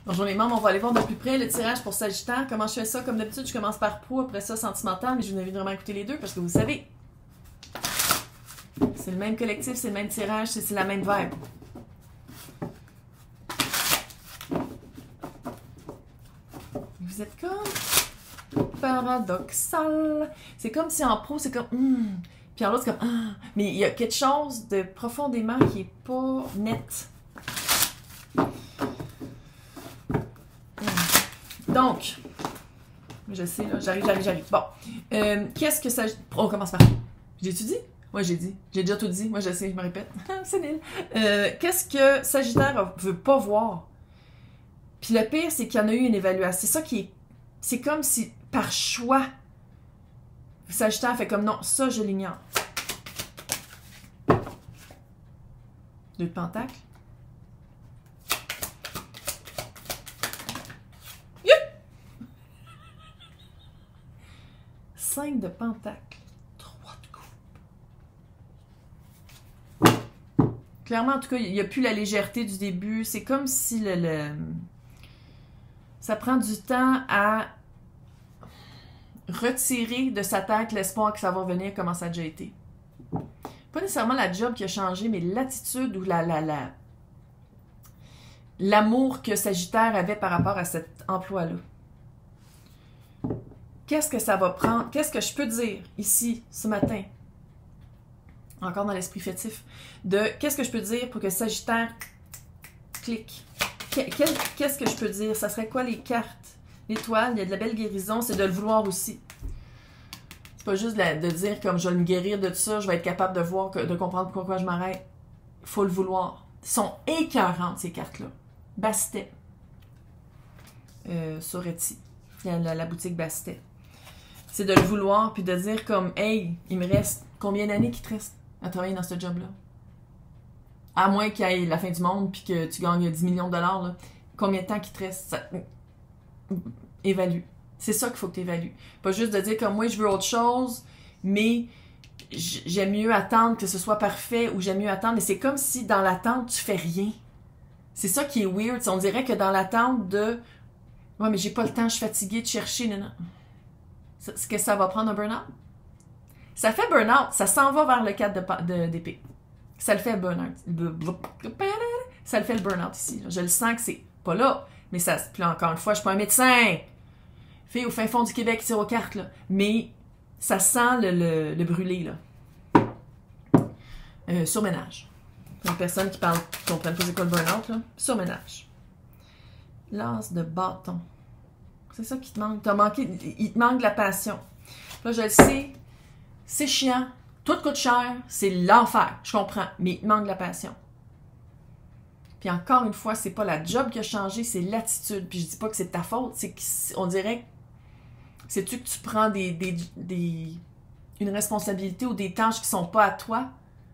Bonjour les membres, on va aller voir de plus près le tirage pour Sagittaire. Comment je fais ça? Comme d'habitude, je commence par pro, après ça sentimental, mais je vous invite vraiment à écouter les deux parce que vous savez, c'est le même collectif, c'est le même tirage, c'est la même vibe. Vous êtes comme paradoxal. C'est comme si en pro, c'est comme puis en l'autre, c'est comme mais il y a quelque chose de profondément qui est pas net. Donc, je sais, là, j'arrive. Bon, qu'est-ce que ça... On commence par... J'ai-tu dit? Moi, j'ai dit. J'ai déjà tout dit. Moi, je sais, je me répète. C'est nul. Qu'est-ce que Sagittaire veut pas voir? Puis le pire, c'est qu'il y en a eu une évaluation. C'est ça qui est... C'est comme si, par choix, Sagittaire fait comme non, ça, je l'ignore. 2 de Pentacle. 5 de Pentacle, 3 de coupe. Clairement, en tout cas, il n'y a plus la légèreté du début. C'est comme si ça prend du temps à retirer de sa tête l'espoir que ça va venir comme ça a déjà été. Pas nécessairement la job qui a changé, mais l'attitude ou l'amour que Sagittaire avait par rapport à cet emploi-là. Qu'est-ce que ça va prendre? Qu'est-ce que je peux dire ici, ce matin? Encore dans l'esprit fétif. Qu'est-ce que je peux dire pour que Sagittaire clique? Qu'est-ce que je peux dire? Ça serait quoi les cartes? L'étoile, il y a de la belle guérison, c'est de le vouloir aussi. C'est pas juste de dire comme je vais me guérir de tout ça, je vais être capable de voir, de comprendre pourquoi je m'arrête. Il faut le vouloir. Ils sont écœurantes, ces cartes-là. Bastet. Soretti. La boutique Bastet. C'est de le vouloir, puis de dire comme, hey, il me reste combien d'années qu'il te reste à travailler dans ce job-là? À moins qu'il y ait la fin du monde, puis que tu gagnes 10 millions de dollars, là. Combien de temps qu'il te reste? Ça... Évalue. C'est ça qu'il faut que tu évalues. Pas juste de dire comme, moi, je veux autre chose, mais j'aime mieux attendre que ce soit parfait, ou j'aime mieux attendre, mais c'est comme si dans l'attente, tu fais rien. C'est ça qui est weird. On dirait que dans l'attente de, ouais, mais j'ai pas le temps, je suis fatiguée de chercher, non. Est-ce que ça va prendre un burn-out? Ça fait burn-out. Ça s'en va vers le 4 d'épée. Ça le fait burn-out. Ça le fait le burn-out ici. Je le sens que c'est pas là. Mais ça... Puis là, encore une fois, je suis pas un médecin. Fille au fin fond du Québec qui tire aux cartes, là. Mais ça sent le brûlé, là. Surménage. Une personne qui comprenne pas c'est quoi le burn-out, là. Surménage. L'as de bâton. C'est ça qui te manque. Il te manque de la passion. Là, je le sais, c'est chiant, tout coûte cher, c'est l'enfer, je comprends, mais il te manque de la passion. Puis encore une fois, c'est pas la job qui a changé, c'est l'attitude. Puis je dis pas que c'est de ta faute, c'est qu'on dirait que c'est-tu que tu prends une responsabilité ou des tâches qui sont pas à toi,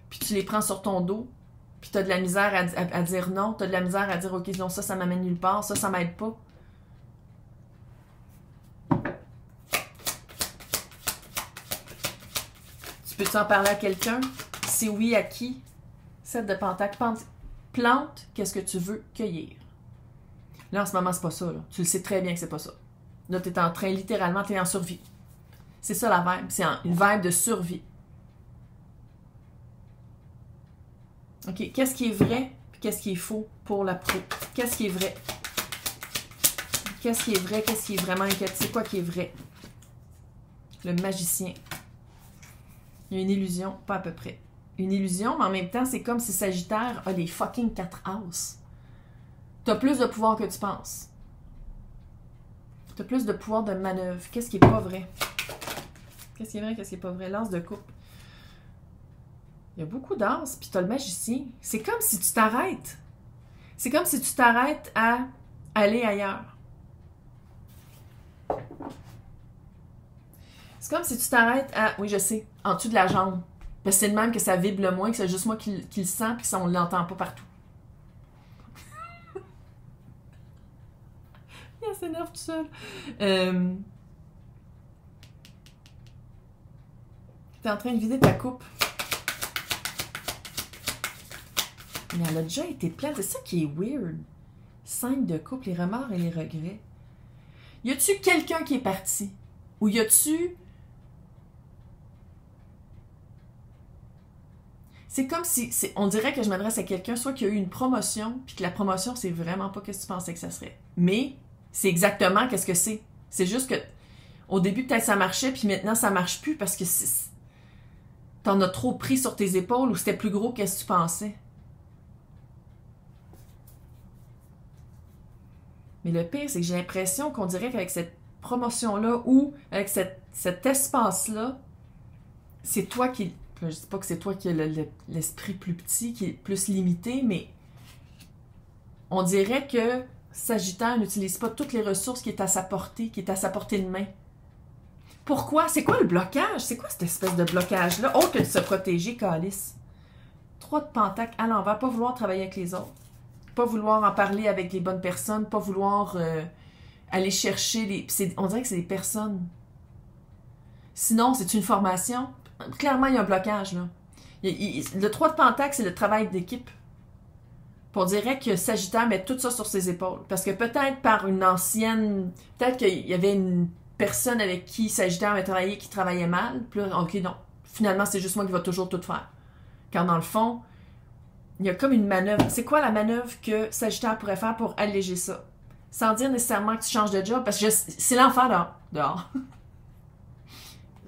puis tu les prends sur ton dos, puis t'as de la misère à dire non, t'as de la misère à dire ok, non, ça m'amène nulle part, ça m'aide pas. Peux-tu en parler à quelqu'un? Si oui, à qui? 7 de Pentacle. Plante, qu'est-ce que tu veux cueillir? Là, en ce moment, c'est pas ça. Là. Tu le sais très bien que c'est pas ça. Là, tu es en train, littéralement, tu es en survie. C'est ça la vibe. C'est une vibe de survie. OK. Qu'est-ce qui est vrai? Puis qu'est-ce qui est faux pour la pro? Qu'est-ce qui est vrai? Qu'est-ce qui est vrai? Qu'est-ce qui est vraiment inquiétant? C'est quoi qui est vrai? Le magicien. Il y a une illusion, pas à peu près. Une illusion, mais en même temps, c'est comme si Sagittaire a les fucking 4 as. T'as plus de pouvoir que tu penses. T'as plus de pouvoir de manœuvre. Qu'est-ce qui est pas vrai? Qu'est-ce qui est vrai, qu'est-ce qui est pas vrai? L'as de coupe. Il y a beaucoup d'as, puis t'as le magicien. C'est comme si tu t'arrêtes. C'est comme si tu t'arrêtes à aller ailleurs. C'est comme si tu t'arrêtes à... Oui, je sais, en dessous de la jambe. Parce que c'est le même que ça vibre le moins, que c'est juste moi qui le sens, puis on ne l'entend pas partout. Il s'énerve tout seul. T'es en train de vider ta coupe. Mais elle a déjà été pleine. C'est ça qui est weird. 5 de coupe, les remords et les regrets. Y a-tu quelqu'un qui est parti? Ou y a-tu... C'est comme si... On dirait que je m'adresse à quelqu'un, soit qui a eu une promotion, puis que la promotion, c'est vraiment pas ce que tu pensais que ça serait. Mais c'est exactement qu'est-ce que c'est. C'est juste que au début, peut-être ça marchait, puis maintenant, ça marche plus parce que t'en as trop pris sur tes épaules ou c'était plus gros que ce que tu pensais. Mais le pire, c'est que j'ai l'impression qu'on dirait qu'avec cette promotion-là ou avec cet espace-là, c'est toi qui... Je ne dis pas que c'est toi qui as l'esprit plus petit, qui est plus limité, mais on dirait que Sagittaire n'utilise pas toutes les ressources qui est à sa portée, qui est à sa portée de main. Pourquoi? C'est quoi le blocage? C'est quoi cette espèce de blocage-là? Autre que de se protéger, Calice. 3 de Pentacle à l'envers, pas vouloir travailler avec les autres. Pas vouloir en parler avec les bonnes personnes, pas vouloir aller chercher les... On dirait que c'est des personnes. Sinon, c'est une formation. Clairement, il y a un blocage, là. Le 3 de Pentacle, c'est le travail d'équipe. On dirait que Sagittaire met tout ça sur ses épaules. Parce que peut-être par une ancienne... Peut-être qu'il y avait une personne avec qui Sagittaire avait travaillé qui travaillait mal. Puis là, OK, non. Finalement, c'est juste moi qui va toujours tout faire. Quand dans le fond, il y a comme une manœuvre. C'est quoi la manœuvre que Sagittaire pourrait faire pour alléger ça? Sans dire nécessairement que tu changes de job, parce que c'est l'enfer dehors.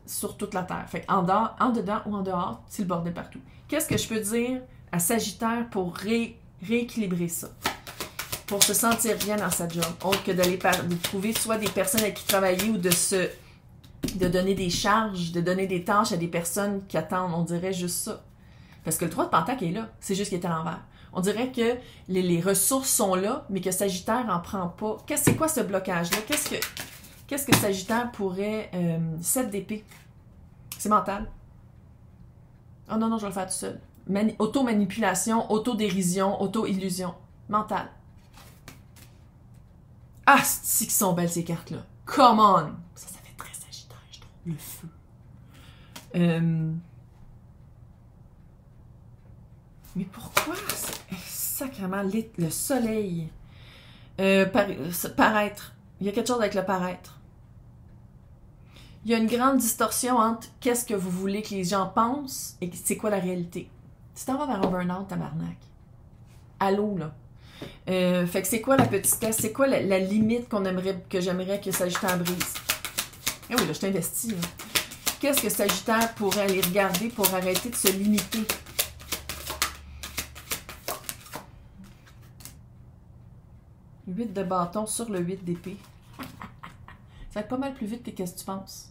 Sur toute la Terre. Fait en dedans ou en dehors, c'est le bordel partout. Qu'est-ce que je peux dire à Sagittaire pour rééquilibrer ça? Pour se sentir bien dans sa job, autre que d'aller de trouver soit des personnes avec qui travailler ou de donner des charges, de donner des tâches à des personnes qui attendent, on dirait juste ça. Parce que le 3 de Pentacle est là, c'est juste qu'il est à l'envers. On dirait que les ressources sont là, mais que Sagittaire n'en prend pas. C'est quoi ce blocage-là? Qu'est-ce que Sagittaire pourrait... 7 d'épée. C'est mental. Oh non, je vais le faire tout seul. Auto-manipulation, auto-dérision, auto-illusion. Mental. Ah, c'est qu'ils sont belles ces cartes-là. Come on! Ça fait très Sagittaire, je trouve. Le feu. Mais pourquoi? Sacrément, le soleil. Paraître. Il y a quelque chose avec le paraître. Il y a une grande distorsion entre qu'est-ce que vous voulez que les gens pensent et c'est quoi la réalité. Tu t'en vas vers un burn-out, tabarnak. Allô, là. Fait que c'est quoi la petitesse? C'est quoi la limite que j'aimerais que Sagittaire brise? Eh oui, là, je t'investis. Qu'est-ce que Sagittaire pourrait aller regarder pour arrêter de se limiter? Le 8 de bâton sur le 8 d'épée. Ça va être pas mal plus vite que qu'est-ce que tu penses.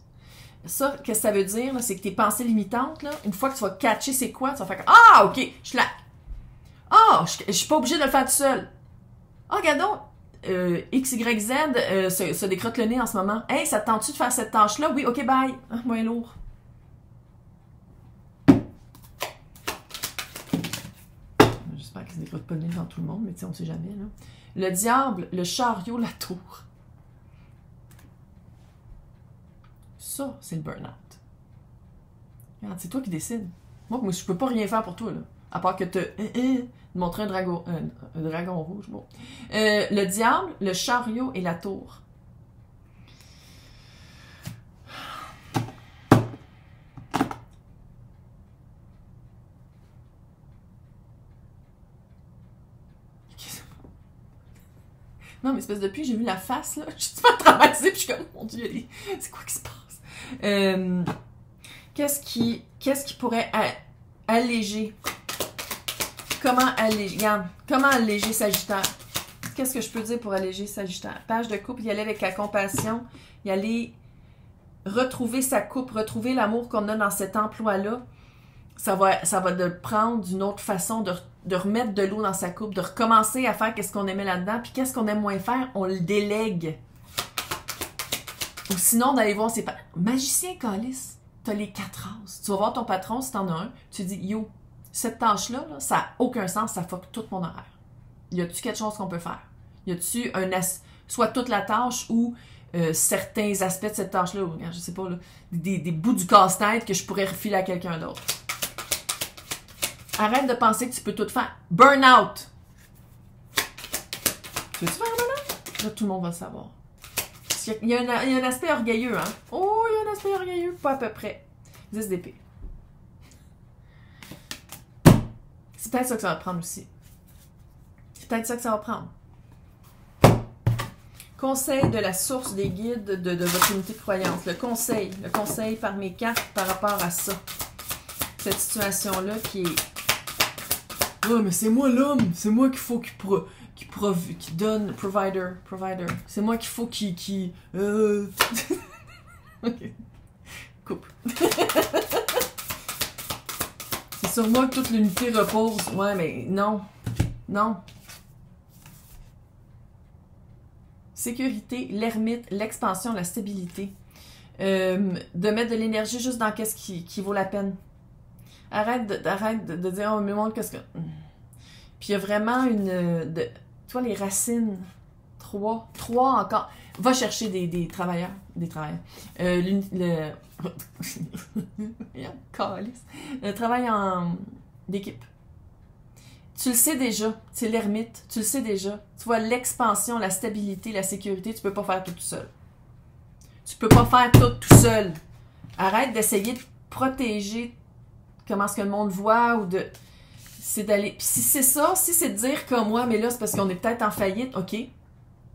Ça, qu'est-ce que ça veut dire? C'est que tes pensées limitantes, là, une fois que tu vas catcher c'est quoi, tu vas faire comme ah, ok, je suis là. Ah, je suis pas obligée de le faire tout seul. Ah, regardons, X, Y, Z se décrotte le nez en ce moment. Hey, ça te tente-tu de faire cette tâche-là? Oui, ok, bye. Ah, moins lourd. J'espère qu'il se décrotte pas le nez dans tout le monde, mais tu sais, on sait jamais, là. Le diable, le chariot, la tour. Ça, c'est le burn-out. Regarde, c'est toi qui décides. Moi, je peux pas rien faire pour toi, là. À part que te montrer un dragon rouge. Bon. Le diable, le chariot et la tour. Non, mais espèce depuis que j'ai vu la face, là, je suis pas traumatisée, puis je suis comme, mon Dieu, c'est quoi qui se passe? Qu'est-ce qui pourrait alléger? Comment alléger? Regarde, comment alléger Sagittaire? Qu'est-ce que je peux dire pour alléger Sagittaire? Page de coupe, y aller avec la compassion, y aller retrouver sa coupe, retrouver l'amour qu'on a dans cet emploi-là. Ça va de prendre d'une autre façon, de remettre de l'eau dans sa coupe, de recommencer à faire qu'est-ce qu'on aimait là-dedans, puis qu'est-ce qu'on aime moins faire, on le délègue. Ou sinon, d'aller voir ses parents. Magicien, Calice, t'as les 4 races. Tu vas voir ton patron, si t'en as un, tu dis, yo, cette tâche-là, là, ça n'a aucun sens, ça fuck tout mon horaire. Y a-tu quelque chose qu'on peut faire? Y a-tu soit toute la tâche ou certains aspects de cette tâche-là, ou, je sais pas, là, des bouts du casse-tête que je pourrais refiler à quelqu'un d'autre. Arrête de penser que tu peux tout faire. Burn out! Tu veux-tu faire un ménage? Là, tout le monde va le savoir. Il y a un aspect orgueilleux, hein? Oh, il y a un aspect orgueilleux, pas à peu près. 10 d'épée. C'est peut-être ça que ça va prendre aussi. C'est peut-être ça que ça va prendre. Conseil de la source des guides de votre unité de croyance. Le conseil par mes cartes par rapport à ça. Cette situation-là qui est... Oh, mais c'est moi l'homme! C'est moi qu'il faut qui donne... Provider. C'est moi qu'il faut qui Ok. Coupe. C'est sur moi que toute l'unité repose. Ouais, mais non. Non. Sécurité, l'ermite, l'expansion, la stabilité. De mettre de l'énergie juste dans qu'est-ce qui vaut la peine. Arrête de dire, oh, mais montre qu'est-ce que... Puis il y a vraiment une... tu vois, les racines. 3 encore. Va chercher des travailleurs. Le travail d'équipe. Tu le sais déjà. C'est l'ermite. Tu le sais déjà. Tu vois, l'expansion, la stabilité, la sécurité, tu peux pas faire tout seul. Tu peux pas faire tout seul. Arrête d'essayer de protéger comment est-ce que le monde voit ou de... C'est d'aller... Puis si c'est ça, si c'est de dire comme moi, mais là, c'est parce qu'on est peut-être en faillite, OK.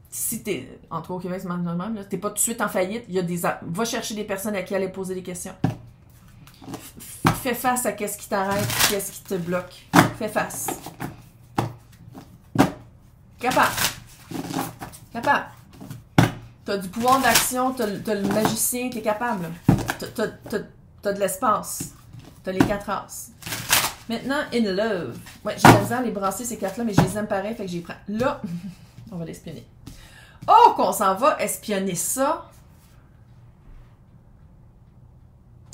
Si t'es... En tout cas, au Québec, c'est même, là. T'es pas tout de suite en faillite, il y a des... Va chercher des personnes à qui aller poser des questions. Fais face à qu'est-ce qui t'arrête, qu'est-ce qui te bloque. Fais face. Capable. T'as du pouvoir d'action, t'as le magicien, t'es capable. T'as de l'espace. T'as les 4 as. Maintenant, in love. Ouais, j'ai la misère à les brasser ces cartes-là, mais je les aime pareil, fait que j'y prends. Là, on va l'espionner. Oh, qu'on s'en va espionner ça.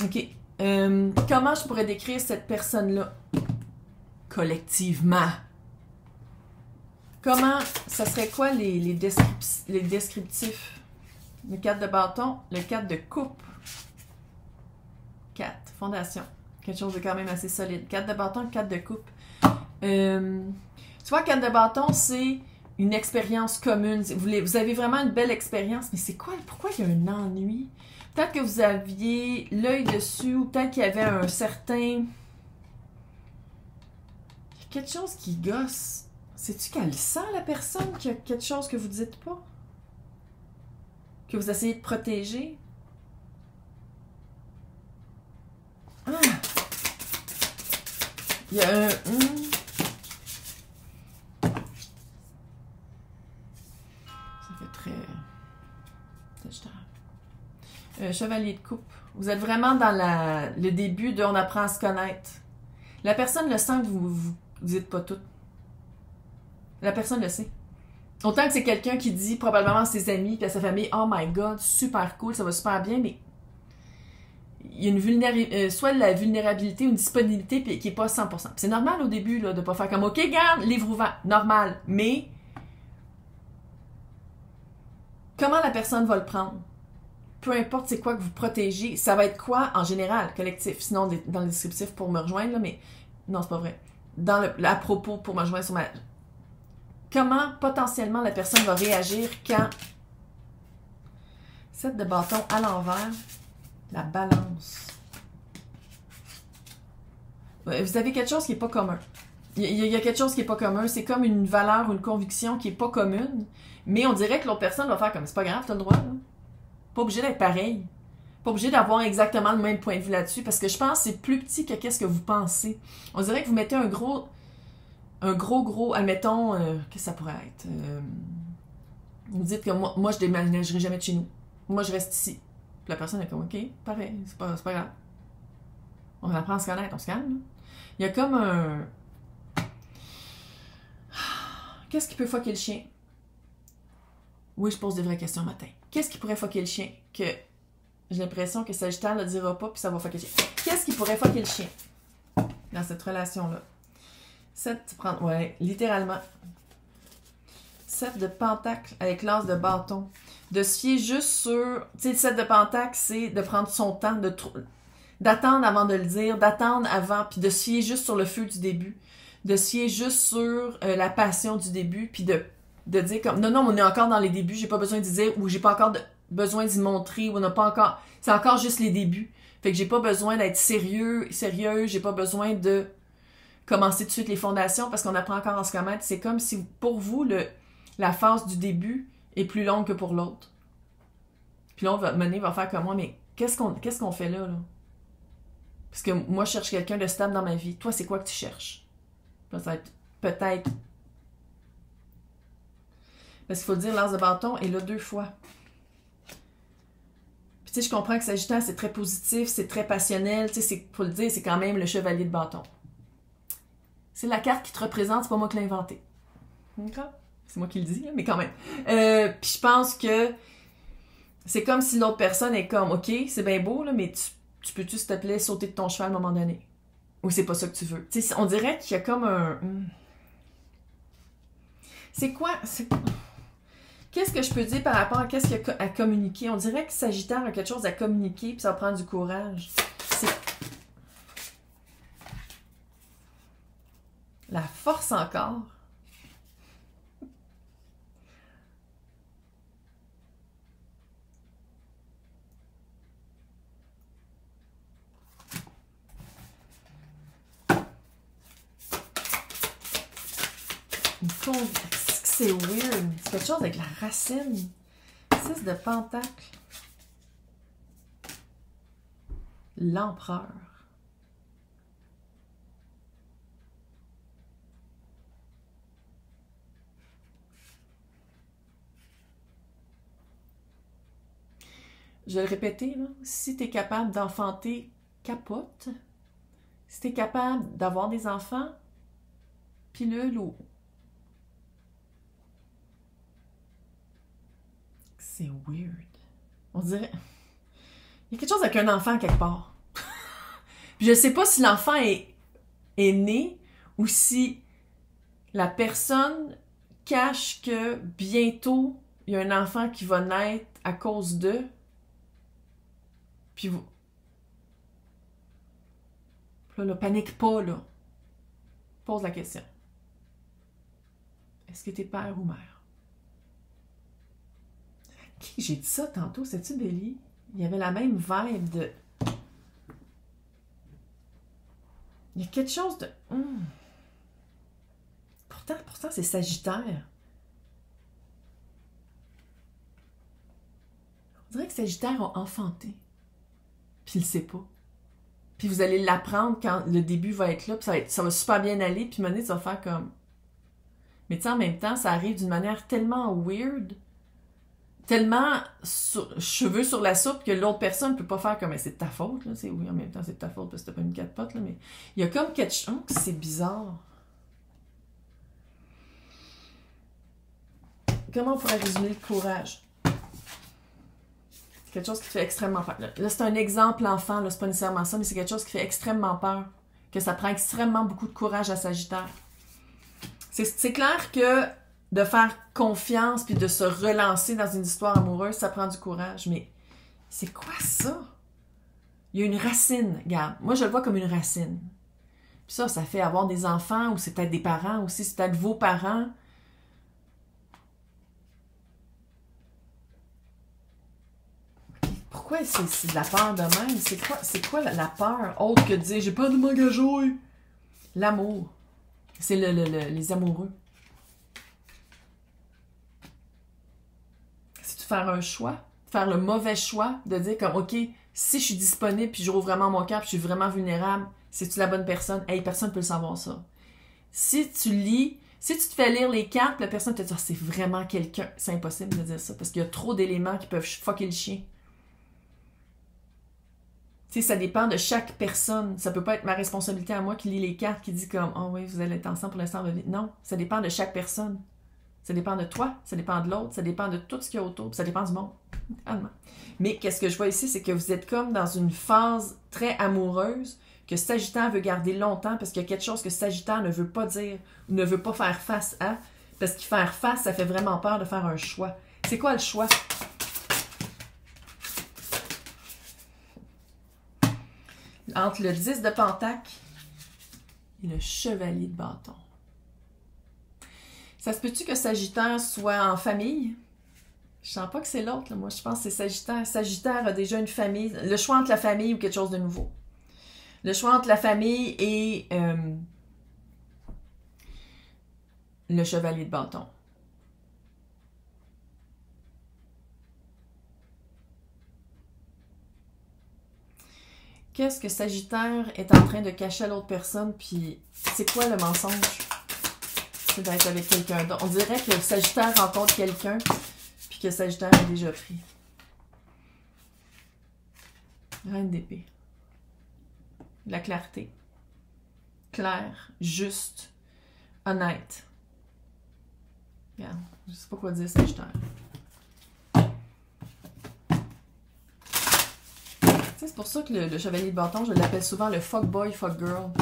OK. Comment je pourrais décrire cette personne-là? Collectivement. Comment, ça serait quoi les descriptifs? Le 4 de bâton, le 4 de coupe. 4, fondation. Quelque chose de quand même assez solide. 4 de bâton, 4 de coupe. Tu vois, 4 de bâton, c'est une expérience commune. Vous avez vraiment une belle expérience, mais c'est quoi? Pourquoi il y a un ennui? Peut-être que vous aviez l'œil dessus, ou peut-être qu'il y avait un certain... Quelque chose qui gosse. Sais-tu qu'elle sent, la personne, qu'il y a quelque chose que vous dites pas? Que vous essayez de protéger? Ah! Il y a un... Ça fait très... chevalier de coupe. Vous êtes vraiment dans le début de on apprend à se connaître. La personne le sent que vous dites pas tout. La personne le sait. Autant que c'est quelqu'un qui dit probablement à ses amis et à sa famille, oh my god, super cool, ça va super bien, mais il y a une soit la vulnérabilité ou une disponibilité qui n'est pas 100%. C'est normal au début là, de ne pas faire comme OK, garde, livre ouvert. Normal. Mais comment la personne va le prendre? Peu importe c'est quoi que vous protégez, ça va être quoi en général, collectif? Sinon, dans le descriptif pour me rejoindre, là, mais non, c'est pas vrai. Dans à propos pour me rejoindre sur ma... Comment potentiellement la personne va réagir quand 7 de bâton à l'envers, la balance. Vous avez quelque chose qui n'est pas commun. Il y a quelque chose qui n'est pas commun. C'est comme une valeur ou une conviction qui n'est pas commune, mais on dirait que l'autre personne va faire comme c'est pas grave, t'as le droit. Là. Pas obligé d'être pareil. Pas obligé d'avoir exactement le même point de vue là-dessus, parce que je pense que c'est plus petit que qu'est-ce que vous pensez. On dirait que vous mettez un gros, admettons, qu'est-ce que ça pourrait être? Vous dites que moi je déménagerai jamais de chez nous. Moi, je reste ici. Puis la personne est comme, OK, pareil, c'est pas grave. On apprend à se connaître, on se calme. Là. Il y a comme un... Qu'est-ce qui peut fucker le chien? Oui, je pose des vraies questions le matin. Qu'est-ce qui pourrait fucker le chien? Que j'ai l'impression que Sagittaire ne le dira pas, puis ça va fucker le chien. Qu'est-ce qui pourrait fucker le chien? Dans cette relation-là. 7, tu prends... Ouais, littéralement. 7 de pentacle avec l'as de bâton. De se fier juste sur... Tu sais, le 7 de pentacle, c'est de prendre son temps, d'attendre avant de le dire, d'attendre avant, puis de se fier juste sur le feu du début. De se fier juste sur la passion du début, puis de de dire comme, non, non, on est encore dans les débuts, j'ai pas besoin de dire, ou j'ai pas encore besoin d'y montrer, ou on n'a pas encore, c'est encore juste les débuts. Fait que j'ai pas besoin d'être sérieux, j'ai pas besoin de commencer tout de suite les fondations parce qu'on apprend encore à se connaître. C'est comme si pour vous, la phase du début est plus longue que pour l'autre. Puis l'autre va faire comme moi, mais qu'est-ce qu'on fait là? Parce que moi, je cherche quelqu'un de stable dans ma vie. Toi, c'est quoi que tu cherches? Peut-être. Parce qu'il faut dire, l'as de bâton est là 2 fois. Puis tu sais, je comprends que Sagittaire, c'est très positif, c'est très passionnel. Tu sais, faut le dire, c'est quand même le chevalier de bâton. C'est la carte qui te représente, c'est pas moi qui l'ai inventée. D'accord? C'est moi qui le dis, là, mais quand même. Puis je pense que c'est comme si l'autre personne est comme, OK, c'est bien beau, là, mais tu peux-tu, s'il te plaît, sauter de ton cheval à un moment donné? Ou c'est pas ça que tu veux? Tu sais, on dirait qu'il y a comme un... C'est quoi? Qu'est-ce que je peux dire par rapport à qu'est-ce qu'il y a à communiquer? On dirait que Sagittaire a quelque chose à communiquer, puis ça prend du courage. C'est... La force encore. C'est weird. C'est quelque chose avec la racine. 6 de pentacle. L'empereur. Je vais le répéter, là. Si tu es capable d'enfanter, capote. Si tu es capable d'avoir des enfants, pilule ou... C'est weird. On dirait... Il y a quelque chose avec un enfant quelque part. Puis je sais pas si l'enfant est né ou si la personne cache que bientôt il y a un enfant qui va naître à cause d'eux. Puis vous... Là, panique pas, là. Pose la question. Est-ce que t'es père ou mère? Qui j'ai dit ça tantôt? C'est-tu Bélier? Il y avait la même vibe de... Il y a quelque chose de... Pourtant, c'est Sagittaire. On dirait que Sagittaire a enfanté. Puis il le sait pas. Puis vous allez l'apprendre quand le début va être là, puis ça va super bien aller, puis tu vas faire comme... Mais tu sais, en même temps, ça arrive d'une manière tellement weird, tellement cheveux sur la soupe que l'autre personne ne peut pas faire comme c'est de ta faute, là. Oui, en même temps, c'est de ta faute parce que t'as pas une 4 potes, là, mais il y a comme quelque chose... Oh, c'est bizarre. Comment on pourrait résumer le courage? C'est quelque chose qui te fait extrêmement peur. Là, c'est un exemple enfant, là, c'est pas nécessairement ça, mais c'est quelque chose qui fait extrêmement peur. Que ça prend extrêmement beaucoup de courage à Sagittaire. C'est clair que de faire confiance puis de se relancer dans une histoire amoureuse, ça prend du courage. Mais c'est quoi ça? Il y a une racine, regarde. Moi, je le vois comme une racine. Puis ça fait avoir des enfants ou c'est peut-être des parents aussi, c'est peut-être vos parents. Pourquoi c'est de la peur de même? C'est quoi la peur autre que de dire « j'ai peur de m'engager ». L'amour. C'est les amoureux. C'est de faire un choix, faire le mauvais choix, de dire comme « ok, si je suis disponible puis j'ouvre vraiment mon cœur puis je suis vraiment vulnérable, c'est-tu la bonne personne? Hey, personne ne peut le savoir ça. » Si tu te fais lire les cartes, la personne te dit « c'est vraiment quelqu'un. » C'est impossible de dire ça parce qu'il y a trop d'éléments qui peuvent fucker le chien. Tu sais, ça dépend de chaque personne. Ça peut pas être ma responsabilité à moi qui lit les cartes, qui dit comme « oh oui, vous allez être ensemble pour l'instant. » Non, ça dépend de chaque personne. Ça dépend de toi, ça dépend de l'autre, ça dépend de tout ce qu'il y a autour, ça dépend du monde. Mais qu'est-ce que je vois ici, c'est que vous êtes comme dans une phase très amoureuse que Sagittaire veut garder longtemps parce qu'il y a quelque chose que Sagittaire ne veut pas dire ou ne veut pas faire face à. Parce que faire face, ça fait vraiment peur de faire un choix. C'est quoi le choix? Entre le 10 de pentacle et le chevalier de bâton. Ça se peut-tu que Sagittaire soit en famille? Je sens pas que c'est l'autre, là. Moi, je pense que c'est Sagittaire. Sagittaire a déjà une famille. Le choix entre la famille ou quelque chose de nouveau. Le choix entre la famille et le chevalier de bâton. Qu'est-ce que Sagittaire est en train de cacher à l'autre personne? Puis, c'est quoi le mensonge? C'est d'être avec quelqu'un d'autre. On dirait que Sagittaire rencontre quelqu'un, puis que Sagittaire a déjà pris. Reine d'épée. La clarté. Clair, juste, honnête. Regarde, je sais pas quoi dire, Sagittaire. C'est pour ça que le chevalier de bâton, je l'appelle souvent le fuck boy, fuck girl.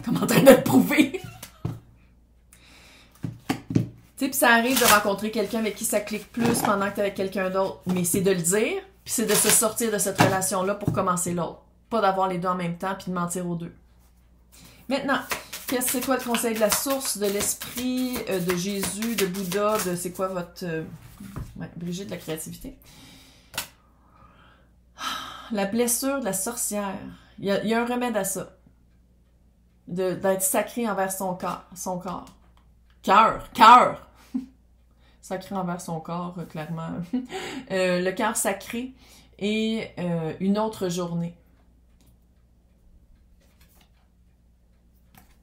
Comme en train de le prouver. Tu sais, puis ça arrive de rencontrer quelqu'un avec qui ça clique plus pendant que t'es avec quelqu'un d'autre. Mais c'est de le dire, puis c'est de se sortir de cette relation-là pour commencer l'autre. Pas d'avoir les deux en même temps, puis de mentir aux deux. Maintenant, c'est quoi le conseil de la source, de l'esprit, de Jésus, de Bouddha, de c'est quoi votre... Brigitte, de la créativité? La blessure de la sorcière. Il y a un remède à ça. D'être sacré envers son corps. Son corps. Cœur! Sacré envers son corps, clairement. Le cœur sacré et une autre journée.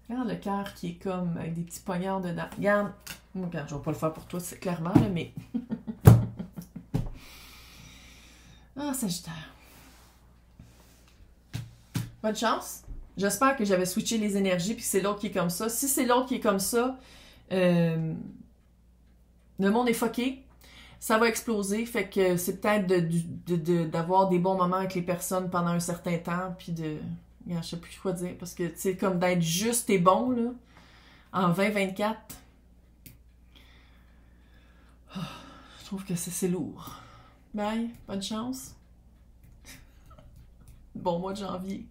Regarde le cœur qui est comme avec des petits poignards dedans. Regarde, je vais pas le faire pour toi, c'est clairement, là, mais... Ah, Sagittaire. Bonne chance. J'espère que j'avais switché les énergies puis que c'est l'autre qui est comme ça. Si c'est l'autre qui est comme ça, le monde est fucké. Ça va exploser. Fait que c'est peut-être d'avoir des bons moments avec les personnes pendant un certain temps. Puis de... Je sais plus quoi dire. Parce que c'est comme d'être juste et bon là, en 2024. Oh, je trouve que c'est lourd. Bye. Bonne chance. Bon mois de janvier.